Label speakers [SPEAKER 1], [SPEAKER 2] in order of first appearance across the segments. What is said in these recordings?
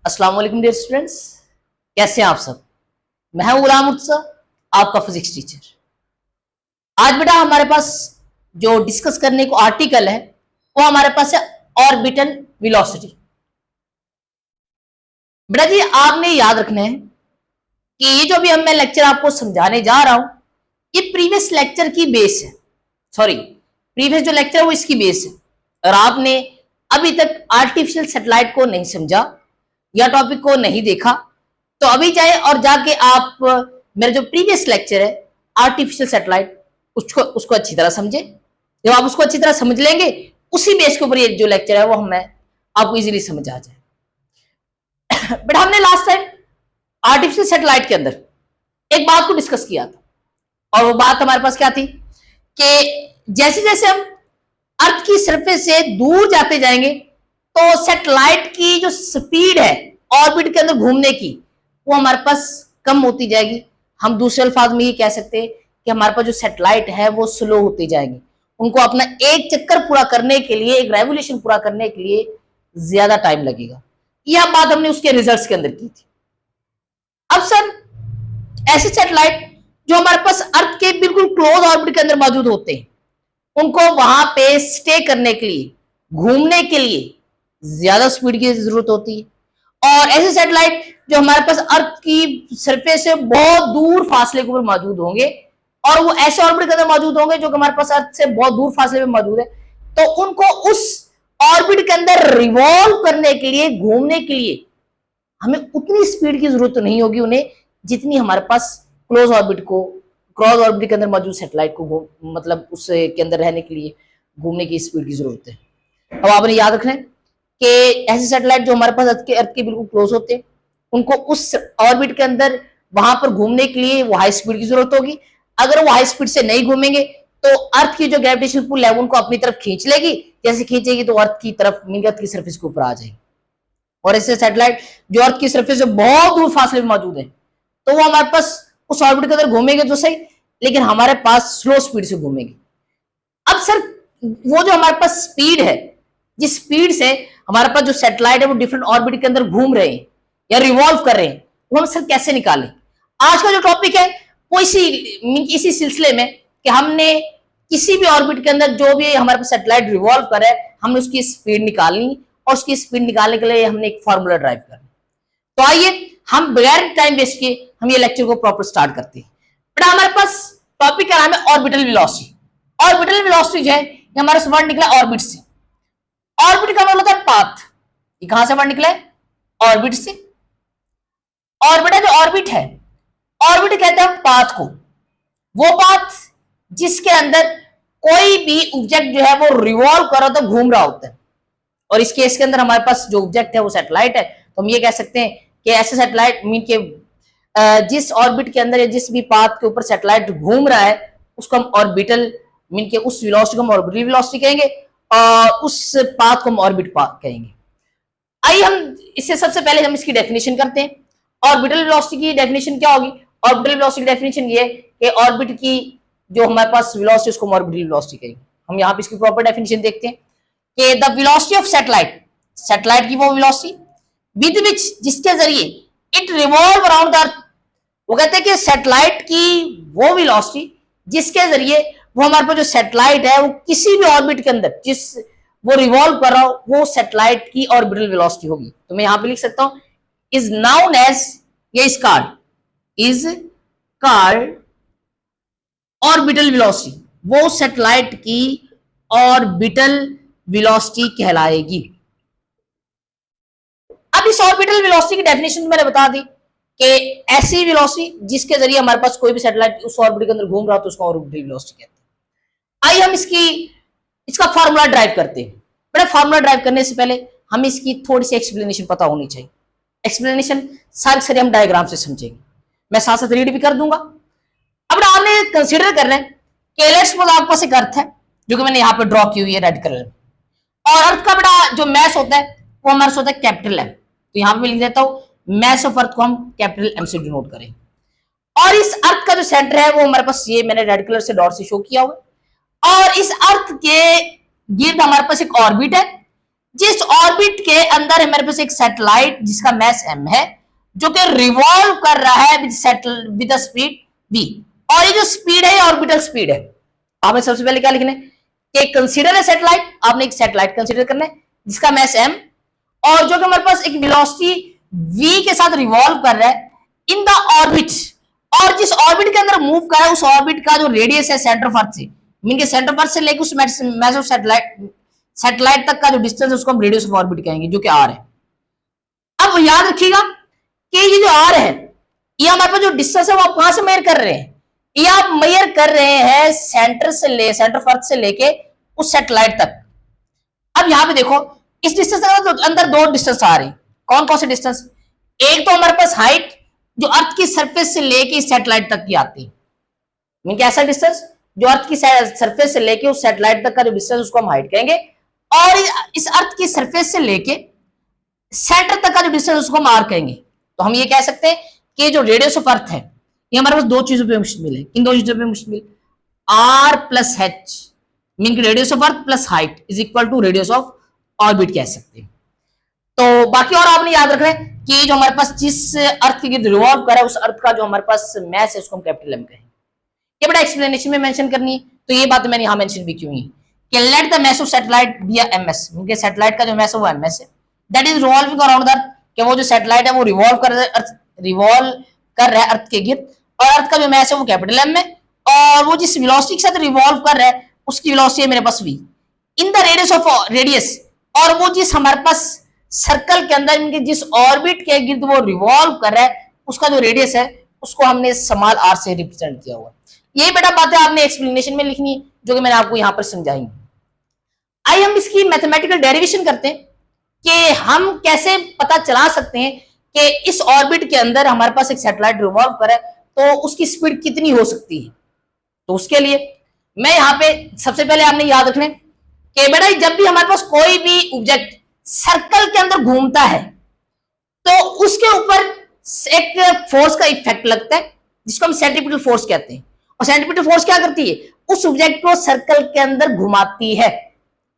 [SPEAKER 1] अस्सलाम वालेकुम dear students, कैसे हैं आप सब। मैं हूं गुलाम मुर्तजा, आपका फिजिक्स टीचर। आज बेटा हमारे पास जो डिस्कस करने को आर्टिकल है वो हमारे पास है ऑर्बिटल वेलोसिटी। बेटा जी आपने याद रखना है कि ये जो भी मैं लेक्चर आपको समझाने जा रहा हूं ये प्रीवियस लेक्चर की बेस है। सॉरी, प्रीवियस जो लेक्चर है वो इसकी बेस है। और आपने अभी तक आर्टिफिशियल सैटेलाइट को नहीं समझा या टॉपिक को नहीं देखा तो अभी जाए और जाके आप मेरा जो प्रीवियस लेक्चर है आर्टिफिशियल सैटेलाइट उसको अच्छी तरह समझे। जब आप उसको अच्छी तरह समझ लेंगे उसी बेस के ऊपर ये जो लेक्चर है वो हमें आपको इजीली समझ आ जाए। बट हमने लास्ट टाइम आर्टिफिशियल सैटेलाइट के अंदर एक बात को डिस्कस किया था और वो बात हमारे पास क्या थी कि जैसे जैसे हम अर्थ की सरफेस से दूर जाते जाएंगे तो सैटेलाइट की जो स्पीड है ऑर्बिट के अंदर घूमने की वो हमारे पास कम होती जाएगी। हम दूसरे अल्फाज में ये कह सकते हैं कि हमारे पास जो सैटेलाइट है वो स्लो होती जाएगी। उनको अपना एक चक्कर पूरा करने के लिए, एक रेवोल्यूशन पूरा करने के लिए ज्यादा टाइम लगेगा। यह बात हमने उसके रिजल्ट्स के अंदर की थी। अब सर ऐसे सैटेलाइट जो हमारे पास अर्थ के बिल्कुल क्लोज ऑर्बिट के अंदर मौजूद होते हैं उनको वहां पे स्टे करने के लिए, घूमने के लिए ज्यादा स्पीड की जरूरत होती है। और ऐसे सैटेलाइट जो हमारे पास अर्थ की सरफेस से बहुत दूर फासले के ऊपर मौजूद होंगे और वो ऐसे ऑर्बिट के अंदर मौजूद होंगे जो हमारे पास अर्थ से बहुत दूर फासले पे मौजूद है, तो उनको उस ऑर्बिट के अंदर रिवॉल्व करने के लिए, घूमने के लिए हमें उतनी स्पीड की जरूरत नहीं होगी उन्हें जितनी हमारे पास क्लोज ऑर्बिट को, क्रॉस ऑर्बिट के अंदर मौजूद सैटेलाइट को मतलब उसके अंदर रहने के लिए घूमने की स्पीड की जरूरत है। अब आपने याद रखना है कि ऐसे सैटेलाइट जो हमारे पास अर्थ के बिल्कुल क्लोज होते हैं उनको उस ऑर्बिट के अंदर वहां पर घूमने के लिए वो हाई स्पीड की जरूरत होगी। अगर वो हाई स्पीड से नहीं घूमेंगे तो अर्थ की जो ग्रेविटेशनल पुल है उनको अपनी तरफ खींच लेगी। जैसे खींचेगी तो अर्थ की तरफ, अर्थ की सरफेस के ऊपर आ जाएगी। और ऐसे सैटेलाइट जो अर्थ की सरफेस से बहुत दूर फासले में मौजूद है तो वो हमारे पास उस ऑर्बिट के अंदर घूमेंगे तो सही, लेकिन हमारे पास स्लो स्पीड से घूमेंगे। अब सर वो जो हमारे पास स्पीड है, जिस स्पीड से हमारे पास जो सैटेलाइट है वो डिफरेंट ऑर्बिट के अंदर घूम रहे हैं या रिवॉल्व कर रहे हैं, वो हम सर कैसे निकालें। आज का जो टॉपिक है वो इसी सिलसिले में कि हमने किसी भी ऑर्बिट के अंदर जो भी हमारे पास सैटेलाइट रिवॉल्व कर रहा है हमने उसकी स्पीड निकालनी और उसकी स्पीड निकालने के लिए हमने एक फॉर्मूला ड्राइव करना। तो आइए हम बगैर टाइम वेस्ट किए हम ये लेक्चर को प्रॉपर स्टार्ट करते हैं। बट हमारे पास टॉपिक का नाम है ऑर्बिटल वेलोसिटी। ऑर्बिटल वेलोसिटी जो है ये हमारा वर्ड निकला ऑर्बिट से। ऑर्बिट का मतलब होता है पाथ। ये कहां से वर्ड निकला है? ऑर्बिट से। और बेटा जो ऑर्बिट है, ऑर्बिट कहते हैं पाथ को, वो पाथ जिसके अंदर कोई भी ऑब्जेक्ट जो है वो रिवॉल्व कर रहा होता है, घूम रहा होता है। और इस केस के अंदर हमारे पास जो ऑब्जेक्ट है वो सैटेलाइट है। तो हम ये कह सकते हैं कि ऐसे सैटेलाइट मीन के जिस ऑर्बिट के अंदर या जिस भी पाथ के ऊपर सैटेलाइट घूम रहा है उसको हम ऑर्बिटल मीन के उस वेलोसिटी को हम ऑर्बिटल वेलोसिटी कहेंगे और उस पाथ को हम ऑर्बिट पाथ कहेंगे। आइए हम इससे सबसे पहले हम इसकी डेफिनेशन करते हैं। ऑर्बिटल वेलोसिटी की डेफिनेशन क्या होगी? ऑर्बिटल वेलोसिटी की डेफिनेशन ये है कि ऑर्बिट की जो हमारे पास वेलोसिटी उसको हम ऑर्बिटल वेलोसिटी कहेंगे। हम यहाँ पे इसकी प्रॉपर डेफिनेशन देखते हैं कि the velocity of satellite, satellite की वो वेलोसिटी विद विच, जिसके जरिए इट रिवॉल्व अराउंड द अर्थ। वो कहते हैं कि सैटेलाइट की वो वेलोसिटी जिसके जरिए वो हमारे पास जो सैटेलाइट है वो किसी भी ऑर्बिट के अंदर जिस वो रिवॉल्व कर रहा हो वो सैटेलाइट की ऑर्बिटल वेलोसिटी होगी। तो मैं यहां पे लिख सकता हूं इज नाउन एज, ये इज कॉल्ड ऑर्बिटल वेलोसिटी। वो सैटेलाइट की ऑर्बिटल वेलोसिटी कहलाएगी। अब इस ऑर्बिटल वेलोसिटी की डेफिनेशन मैंने बता दी कि ऐसी वेलोसिटी जिसके जरिए हमारे पास कोई भी सैटेलाइट उस ऑर्बिट के अंदर घूम रहा हो तो उसको ऑर्बिटल वेलोसिटी कहते हैं। आइए हम इसका फार्मूला ड्राइव करते हैं। बड़ा फार्मूला ड्राइव करने से पहले हमें इसकी थोड़ी सी एक्सप्लेनेशन पता होनी चाहिए। एक्सप्लेनेशन सारे हम डायग्राम से समझेंगे, मैं साथ साथ रीड भी कर दूंगा। अब आपने कंसीडर कर रहे हैं कि लेट्स सपोज आपके पास एक अर्थ है जो कि मैंने यहाँ पे ड्रॉ की हुई है रेड कलर में, और अर्थ का बड़ा जो मैस होता है वो हमारे होता है कैपिटल एम। तो यहाँ पे लिख देता हूं मैस ऑफ अर्थ को हम कैपिटल एम से डिनोट करें। और इस अर्थ का जो सेंटर है वो हमारे पास ये मैंने रेड कलर से डॉट से शो किया हुआ है। और इस अर्थ के गिर्द हमारे पास एक ऑर्बिट है जिस ऑर्बिट के अंदर हमारे पास एक सैटेलाइट जिसका मैस m है, जो कि रिवॉल्व कर रहा है विद स्पीड v, और ये जो स्पीड है ये ऑर्बिटल स्पीड है। आपने सबसे पहले क्या लिखना है कि कंसीडर है सैटेलाइट, आपने एक सैटेलाइट कंसीडर करना है जिसका मैस m और जो कि हमारे पास एक वेलोसिटी v के साथ रिवॉल्व कर रहा है इन द ऑर्बिट, और जिस ऑर्बिट के अंदर मूव कर रहा है उस ऑर्बिट का जो रेडियस है सेंटर ऑफ अर्थ से, मीन के सेंटर ऑफ अर्थ से लेकर उस मैस ऑफ सैटेलाइट तक का जो डिस्टेंस है उसको हम रेडियस ऑफ ऑर्बिट कहेंगे, जो कि r है। अब याद रखिएगा कि ये जो r है ये हमारे पास जो डिस्टेंस है वो आप कहां से मेजर कर रहे हैं, ये आप मेजर कर रहे हैं सेंटर ऑफ अर्थ से लेके उस सैटेलाइट तक। अब यहां पे देखो इस डिस्टेंस के अंदर दो डिस्टेंस आ रहे हैं, कौन कौन से डिस्टेंस, एक तो हमारे पास हाइट जो अर्थ की सरफेस से लेके इस सैटेलाइट तक की आती है, मीन कि ऐसा डिस्टेंस जो अर्थ की सरफेस से लेके उस सैटेलाइट तक का जो डिस्टेंस उसको हम हाइट कहेंगे, और इस अर्थ की सरफेस से लेके सेंटर तक का जो डिस्टेंस उसको हम आर कहेंगे। तो हम ये कह सकते हैं कि जो रेडियस ऑफ अर्थ है ये हमारे पास दो चीजों पे मुश्तमिल है, इन दो चीजों पे मुश्तमिल, R plus H, mean radius of earth plus height is equal to radius of orbit कह सकते हैं। तो बाकी और आपने याद रखना है कि जो हमारे पास जिस अर्थ के गिर्द रिवॉल्व कर रहा है उस अर्थ का जो हमारे पास मैस है उसको हम कैपिटल एम कहेंगे। ये बड़ा एक्सप्लेनेशन में मेंशन करनी है, तो ये बात मैंने यहां मेंशन भी क्यों है कि let the mass of satellite be MS, mean satellite का जो मैस है वो एमएस है, that is revolving around the earth, कि वो जो सैटेलाइट है वो रिवॉल्व कर रहा है अर्थ के गिर्द, और अर्थ का जो मैस है वो कैपिटल एम है, और वो जिस वेलोसिटी के साथ रिवॉल्व कर रहा है उसकी वेलोसिटी है मेरे पास v in the radius of radius, और वो जिस हमारे पास सर्कल के अंदर इनके जिस ऑर्बिट के गिर्द वो रिवॉल्व कर रहा है उसका जो रेडियस है उसको हमने स्मॉल r से रिप्रेजेंट किया हुआ। यही बेटा बातें आपने एक्सप्लेनेशन में लिखनी है जो कि मैंने आपको यहां पर समझाई। आइए हम इसकी मैथमेटिकल डेरिवेशन करते हैं कि हम कैसे पता चला सकते हैं कि इस ऑर्बिट के अंदर हमारे पास एक सैटेलाइट रिवॉल्व करे तो उसकी स्पीड कितनी हो सकती है। तो उसके लिए मैं यहाँ पे सबसे पहले आपने याद रखना कि बेटा जब भी हमारे पास कोई भी ऑब्जेक्ट सर्कल के अंदर घूमता है तो उसके ऊपर एक फोर्स का इफेक्ट लगता है जिसको हम सेंट्रीपिटल फोर्स कहते हैं, और सेंट्रीपिटल फोर्स क्या करती है, उस ऑब्जेक्ट को सर्कल के अंदर घुमाती है।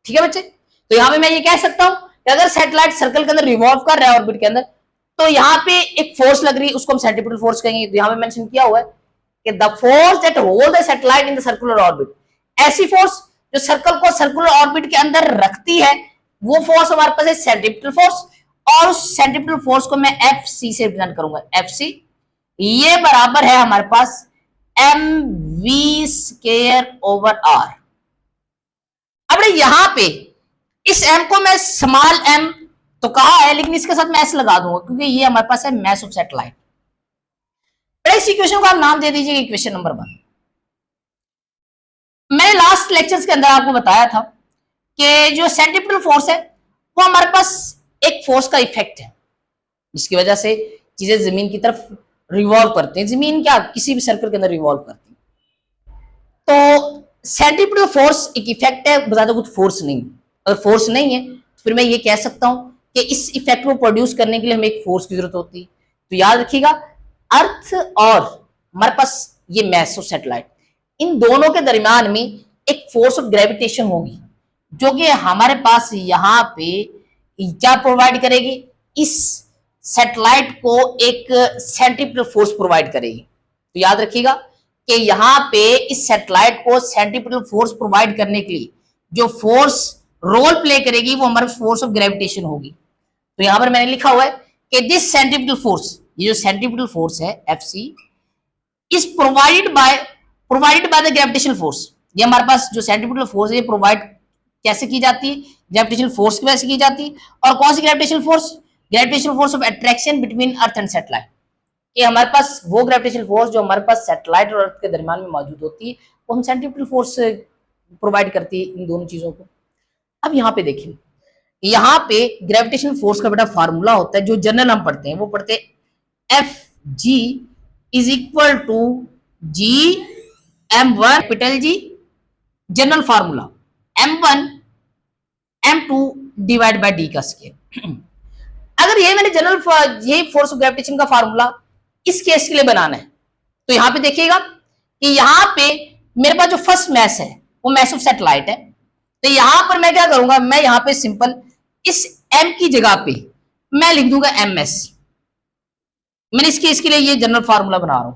[SPEAKER 1] ठीक है बच्चे, तो यहां पे मैं ये कह सकता हूं कि अगर सैटेलाइट सर्कल के अंदर रिवॉल्व कर रहा है ऑर्बिट के अंदर तो यहाँ पे एक फोर्स लग रही है उसको हम सेंट्रीपिटल फोर्स कहेंगे। तो यहाँ पे मेंशन किया हुआ है कि the force that hold the satellite in the circular orbit, ऐसी फोर्स जो सर्कल को सर्कुलर ऑर्बिट के अंदर रखती है वो फोर्स हमारे पास है सेंट्रीपिटल फोर्स, और उस सेंट्रीपिटल फोर्स को मैं एफ सी से रिप्रेजेंट करूंगा। एफ सी ये बराबर है हमारे पास M V square over R. अब यहां पे इस एम को मैं स्मॉल एम तो कहा है लेकिन इसके साथ मैं एस लगा दूंगा क्योंकि ये हमारे पास है मैस ऑफ सैटेलाइट। इस इक्वेशन को आप नाम दे दीजिए इक्वेशन नंबर 1। मैंने लास्ट लेक्चर्स के अंदर आपको बताया था कि जो सेंट्रीपिटल फोर्स है वो हमारे पास एक फोर्स का इफेक्ट है जिसकी वजह से चीजें जमीन की तरफ रिवॉल्व करते हैं, जमीन क्या किसी भी सर्कल के अंदर रिवॉल्व करती है। तो सेंट्रीपिटल फोर्स एक इफेक्ट है, ज्यादा कुछ फोर्स नहीं। अगर फोर्स नहीं है तो फिर मैं ये कह सकता हूं कि इस इफेक्ट को प्रोड्यूस करने के लिए हमें एक फोर्स की जरूरत होती है। तो याद रखिएगा अर्थ और हमारे पास ये मैस ऑफ सैटेलाइट, इन दोनों के दरमियान में एक फोर्स ऑफ ग्रेविटेशन होगी जो कि हमारे पास यहाँ पे क्या प्रोवाइड करेगी, इस सैटेलाइट को एक सेंट्रीपिटल फोर्स प्रोवाइड करेगी। तो याद रखिएगा कि यहाँ पे इस सैटेलाइट को सेंट्रीपिटल फोर्स प्रोवाइड करने के लिए जो फोर्स रोल प्ले करेगी वो हमारे फोर्स ऑफ ग्रेविटेशन होगी। तो यहां पर मैंने लिखा हुआ है कि दिस सेंट्रीपिटल फोर्स, ये जो सेंट्रीपिटल फोर्स है F C is provided by the gravitational force. ये हमारे पास जो सेंट्रीपिटल फोर्स है ये प्रोवाइड कैसे की जाती है, ग्रेविटेशनल फोर्स की वजह से की जाती है। और कौन सी gravitational force, gravitational force of attraction between earth and satellite. ये हमारे पास वो ग्रेविटेशनल फोर्स जो हमारे पास सैटेलाइट और अर्थ के दरमियान में मौजूद होती है वो हम सेंट्रीपिटल फोर्स प्रोवाइड करती है इन दोनों चीजों को। अब यहाँ पे देखिए, यहाँ पे ग्रेविटेशनल फोर्स का बेटा फार्मूला होता है जो जनरल हम पढ़ते हैं, वो पढ़ते हैं F G is equal to G m1 capital G, general formula m1 m2 divide by D का स्केयर। अगर ये मैंने जनरल ये फोर्स ऑफ ग्रेविटेशन का फार्मूला इस केस के लिए बनाना है तो यहाँ पे देखिएगा कि यहाँ पे मेरे पास जो फर्स्ट मैस है वो मैस ऑफ सैटेलाइट है। तो यहां पर मैं क्या करूंगा, मैं यहाँ पे सिंपल इस m की जगह पे मैं लिख दूंगा ms। मैंने इसके लिए ये जनरल फार्मूला बना रहा हूं।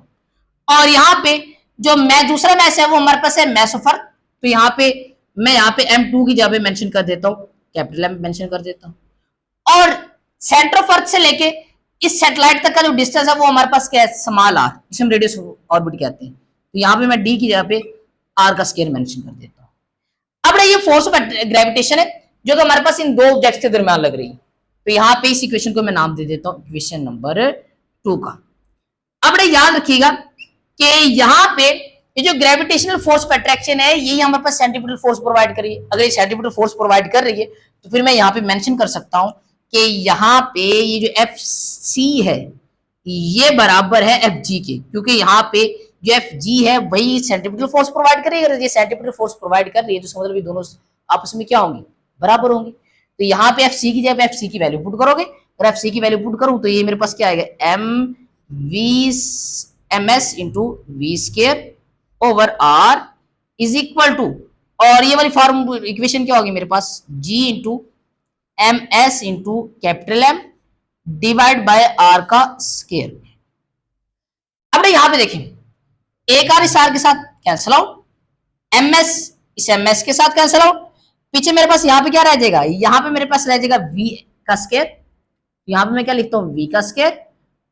[SPEAKER 1] और यहाँ पे जो मैं दूसरा मैस है वो हमारे पास है मैस ऑफ अर्थ। तो यहाँ पे मैं यहाँ पे m2 की जगह पे मेंशन कर देता हूँ, कैपिटल M मेंशन कर देता हूँ। और सेंटर ऑफ अर्थ से लेके इस सैटेलाइट तक का जो डिस्टेंस है वो हमारे पास क्या है, स्मॉल r, जिसे हम रेडियस ऑर्बिट कहते हैं। तो यहाँ पे मैं d की जगह पे r का स्क्वायर मेंशन कर देता हूँ। अब ये फोर्स ऑफ ग्रेविटेशन है जो कि हमारे पास इन दो ऑब्जेक्ट्स के दरमियान लग रही है। तो यहाँ पे इस इक्वेशन को मैं नाम दे देता हूँ इक्वेशन नंबर 2 का। अब याद रखिएगा कि यहाँ पे ये जो ग्रेविटेशनल फोर्स ऑफ अट्रैक्शन है यही हमारे पास सेंट्रीपिटल फोर्स प्रोवाइड कर रही है। अगर ये सेंट्रीपिटल फोर्स प्रोवाइड कर रही है तो फिर मैं यहाँ पे मेंशन कर सकता हूँ कि यहाँ पे ये जो एफ सी है ये बराबर है एफ जी के, क्योंकि यहाँ पे जो एफ जी है वही सेंट्रीपिटल फोर्स प्रोवाइड करेगी। अगर ये सेंट्रीपिटल फोर्स प्रोवाइड कर रही है तो मतलब ये दोनों आपस में क्या होंगी, बराबर होंगी। तो यहाँ पे एफ सी की जगह एफ सी की वैल्यू पुट करोगे, अगर एफ सी की वैल्यू पुट करूँ तो ये मेरे पास क्या आएगा, M V M S into V square over R is equal to, और ये वाली फॉर्म इक्वेशन क्या होगी मेरे पास, G into M S into capital M divide by R का स्केयर। अब यहां पे देखें, एक आर इस आर के साथ कैंसिल आउट, एम एस इस एम एस के साथ कैंसिल आउट, पीछे मेरे पास यहाँ पे क्या रह जाएगा, यहाँ पे मेरे पास रह जाएगा v का स्केयर। यहाँ पे मैं क्या लिखता हूँ, v का स्केयर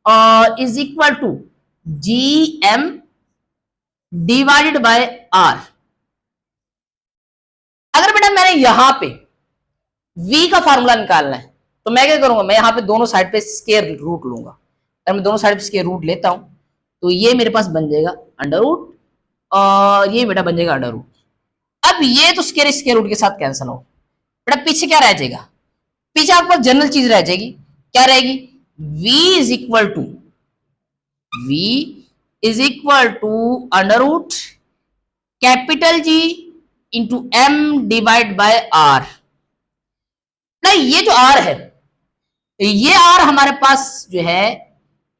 [SPEAKER 1] और is equal to G M divided by R. अगर बेटा मैंने यहां पे v का फॉर्मूला निकालना है तो मैं क्या करूंगा, मैं यहाँ पे दोनों साइड पे स्केयर रूट लूंगा। अगर मैं दोनों साइड पे स्केयर रूट लेता हूं तो ये मेरे पास बन जाएगा अंडर रूट और ये बेटा बन जाएगा अंडर रूट। अब ये तो स्केयर रूट के साथ कैंसिल हो, बेटा पीछे क्या रह जाएगा, पीछे आपके पास जनरल चीज रह जाएगी, क्या रहेगी, v is equal to under root capital G into M divide by R. नहीं, ये जो r है, ये r हमारे पास जो है,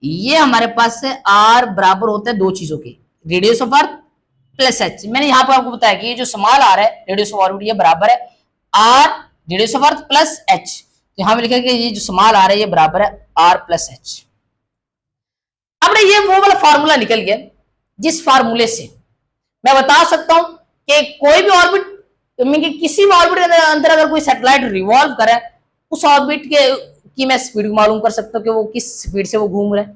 [SPEAKER 1] ये हमारे पास से r बराबर होता है दो चीजों के, radius of earth plus h। मैंने यहां पर आपको बताया कि ये जो स्मॉल r है रेडियस ऑफ ऑर्बिट, ये बराबर है r radius of earth plus h। तो यहां पे लिखा है कि ये जो स्मॉल r है ये बराबर है r प्लस h। अब ये वो वाला फार्मूला निकल गया जिस फार्मूले से मैं बता सकता हूं कि कोई भी ऑर्बिट, किसी भी ऑर्बिट के अंदर अगर कोई सैटेलाइट रिवॉल्व करे, उस ऑर्बिट की मैं स्पीड मालूम कर सकता हूं कि वो किस स्पीड से वो घूम रहा है।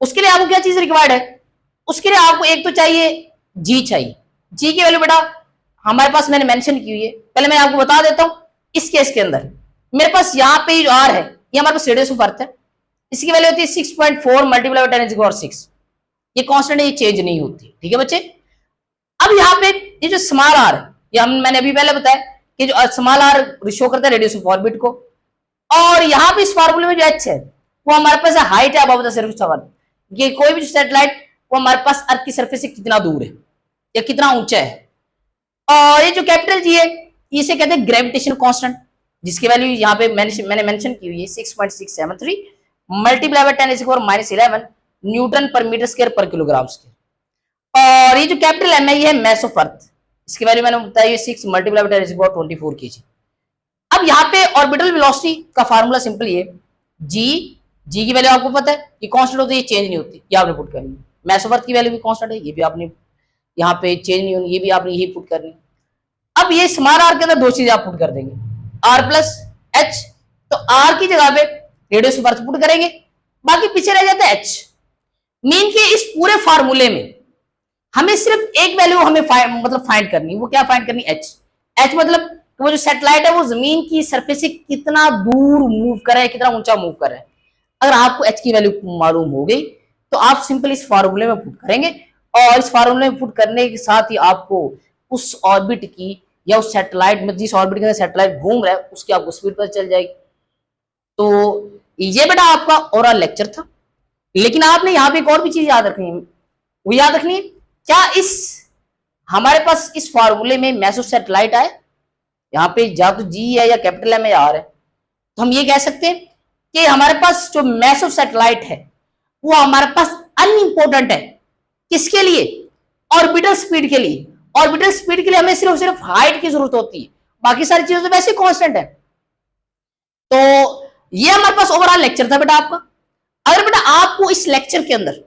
[SPEAKER 1] उसके लिए आपको क्या चीज रिक्वायर्ड है, उसके लिए आपको एक तो चाहिए जी चाहिए। जी की वैल्यू बेटा हमारे पास मैंने मेंशन की हुई है, पहले मैं आपको बता देता हूं। इस केस के अंदर मेरे पास यहाँ पे जो आर है ये हमारे पास रेडियस ऑफ अर्थ है, इसकी वैल्यू होती है 6.4 मल्टीप्लाई बाय 10⁻⁶। ये कांस्टेंट है, ये चेंज नहीं होती, ठीक है बच्चे। अब यहाँ पे ये जो स्मॉल आर है, ये मैंने अभी पहले बताया कि जो स्मॉल आर शो करता है रेडियस ऑफ ऑर्बिट को, और यहाँ पे इस फार्मूले में जो एच है वो हमारे पास हाइट है above the surface of earth. ये कोई भी सैटेलाइट वो हमारे पास अर्थ की सरफेस से कितना दूर है या कितना ऊंचा है। और ये जो कैपिटल जी है इसे कहते हैं ग्रेविटेशन कांस्टेंट, जिसकी वैल्यू यहाँ पे मैंने मेंशन की हुई है 6.673 मल्टीप्लाई बाय 10⁻⁻11 न्यूटन पर मीटर स्क्वायर पर किलोग्राम स्क्वायर। और ये जो कैपिटल एम है ये है मैस ऑफ अर्थ, इसकी वैल्यू मैंने बताया 6 मल्टीप्लाई बाय 10⁻24 kg। अब यहाँ पे ऑर्बिटल वेलोसिटी का फार्मूला सिंपल ये, जी की वैल्यू आपको पता है ये कांस्टेंट होती है, ये चेंज नहीं होती, ये आपने पुट करनी है। मैस ऑफ अर्थ की वैल्यू भी कांस्टेंट है, ये भी आपने यहाँ पे चेंज नहीं होनी, ये भी आपने यही पुट करनी। अब ये स्मॉल आर के अंदर दो चीजें आप पुट कर देंगे, आर प्लस एच। तो आर की जगह पे रेडियस ऑफ अर्थ पुट करेंगे, बाकी पीछे रह जाता है एच। मीन के इस पूरे फार्मूले में हमें सिर्फ एक वैल्यू हमें फाइंड करनी, वो क्या फाइंड करनी, एच मतलब वो जो सैटेलाइट है वो जमीन की सरफेस से कितना दूर मूव कर रहा है, कितना ऊंचा मूव कर रहा है। अगर आपको एच की वैल्यू मालूम हो गई तो आप सिंपल इस फार्मूले में पुट करेंगे, और इस फार्मूले में पुट करने के साथ ही आपको उस ऑर्बिट की या उस सैटेलाइट में, जिस ऑर्बिट के अंदर सैटेलाइट घूम रहा है, उसकी आपको स्पीड पता चल जाएगी। तो ये बेटा आपका ओरल लेक्चर था, लेकिन आपने यहाँ पे एक और भी चीज याद रखनी है। वो याद रखनी है क्या, इस हमारे पास इस फार्मूले में मैस ऑफ सैटेलाइट आए, यहाँ पे या तो जी है या कैपिटल एम है या आर है, तो हम ये कह सकते हैं कि हमारे पास जो मैस ऑफ सैटेलाइट है वो हमारे पास अनइम्पोर्टेंट है। किसके लिए, ऑर्बिटल स्पीड के लिए। ऑर्बिटल स्पीड के लिए हमें सिर्फ हाइट की जरूरत होती है, बाकी सारी चीजें तो वैसे कांस्टेंट है। तो ये हमारे पास ओवरऑल लेक्चर था बेटा आपका। अगर बेटा आपको इस लेक्चर के अंदर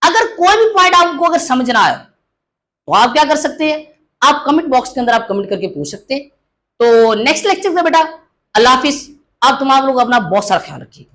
[SPEAKER 1] अगर कोई भी पॉइंट आपको अगर समझ ना आए तो आप क्या कर सकते हैं, आप कमेंट बॉक्स के अंदर आप कमेंट करके पूछ सकते हैं। तो नेक्स्ट लेक्चर में बेटा अल्लाह हाफिज। आप तमाम लोग अपना बहुत सारा ख्याल रखिए।